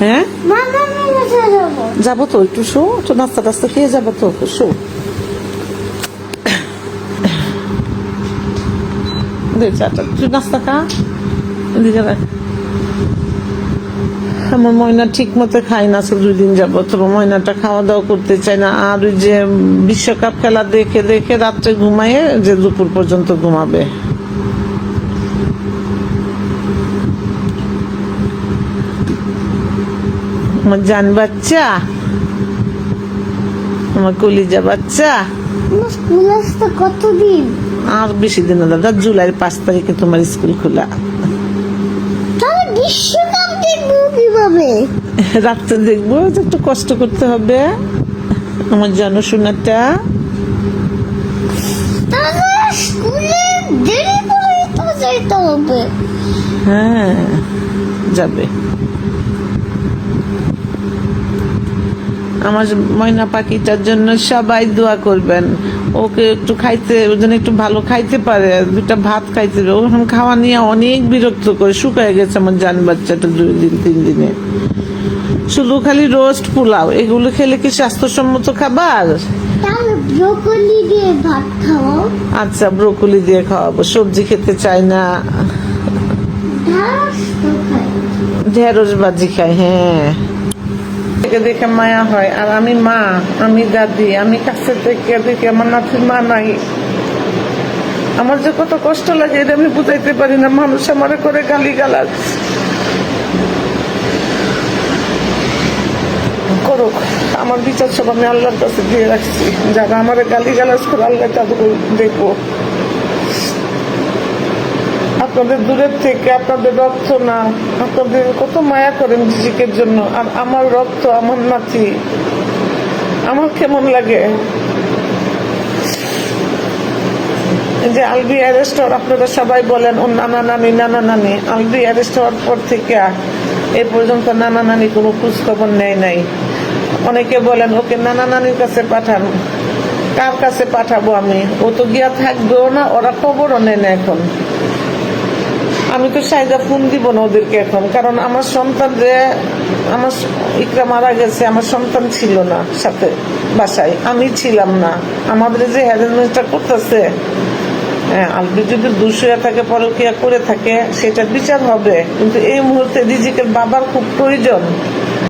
হ্যাঁ যাবো তো, একটু শো, একটু নাস্তা টাস্তা খেয়ে যাবো তো, শো। তুই নাস্তা খা, এদিকে রাখ। আমার ময়না ঠিক মতো খাই না, 2 দিন যাবো। তবে ময়নাটা খাওয়া দাওয়া করতে চায় না। আর ওই যে বিশ্বকাপ খেলা দেখে দেখে রাত্রে ঘুমায়, যে দুপুর পর্যন্ত ঘুমাবে। আমার জান বাচ্চা, আমার কলিজা বাচ্চা। স্কুল আসতে কতদিন? আর বেশি দিন না দাদা, জুলাইয়ের 5 তারিখে তোমার স্কুল খোলা। তাহলে বিশ্বকাপ দেখবো কিভাবে? রাত্রে দেখবো, একটু কষ্ট করতে হবে আমার জনশোনাটা। তাহলে স্কুলে দেরি করে তো যাইতে হবে। হ্যাঁ যাবে। আমার ময়না পাখিটার জন্য সবাই দোয়া করবেন। ওকে একটু খাইতে, ওর জন্য একটু ভালো খাইতে পারে, 2টা ভাত খাইতে পারে। ওরকম খাওয়া নিয়ে অনেক বিরক্ত করে, শুকায় গেছে আমার জান বাচ্চাটা 2 দিন 3 দিনে। শুধু খালি রোস্ট পোলাও, এগুলো খেলে কি স্বাস্থ্যসম্মত খাবার? তাহলে ব্রোকলি দিয়ে ভাত খাওয়াও। আচ্ছা, ব্রোকলি দিয়ে খাওয়াবো। সবজি খেতে চায় না, ঢ্যাঁড়স তো খাই। ঢেঁড়স ভাজি খায়। হ্যাঁ, দেখে দেখে মায়া হয়। আর আমি মা, আমি দাদি, আমি কাছে থেকে দেখি আমার নাতির মা নাই। আমার যে কত কষ্ট লাগে এটা আমি বুঝাইতে পারি না। মানুষ আমার করে গালিগালাজ করুক, আমার বিচার সব আমি আল্লাহর কাছে দিয়ে রাখছি। যারা আমার গালিগালাজ করে, আল্লাহ তাদের দেখবো। আপনাদের দূরের থেকে, আপনাদের রক্ত না, আপনাদের কত মায়া করেন রিজিকের জন্য। আর আমার রক্ত, আমার নাতি, আমার কেমন লাগে যে আলবি অ্যারেস্ট হওয়ার, আপনারা সবাই বলেন ও নানা নানি নানা নানি। আলবি অ্যারেস্ট হওয়ার পর থেকে এই পর্যন্ত নানা নানি কোনো খোঁজ খবর নেয় নাই। অনেকে বলেন ওকে নানা নানির কাছে পাঠান। কার কাছে পাঠাবো আমি? ও তো গিয়া থাকবেও না, ওরা খবরও নেয় না এখন। আমি তো সাইজা ফোন দিব না ওদেরকে এখন, কারণ আমার সন্তান যে, আমার ইকরা মারা গেছে, আমার সন্তান ছিল না সাথে বাসায়, আমি ছিলাম না। আমাদের যে হ্যারাসমেন্টটা করতেছে, আলবি যদি দুশোয়া থাকে, পরকিয়া করে থাকে, সেটা বিচার হবে। কিন্তু এই মুহূর্তে রিজিকের বাবার খুব প্রয়োজন।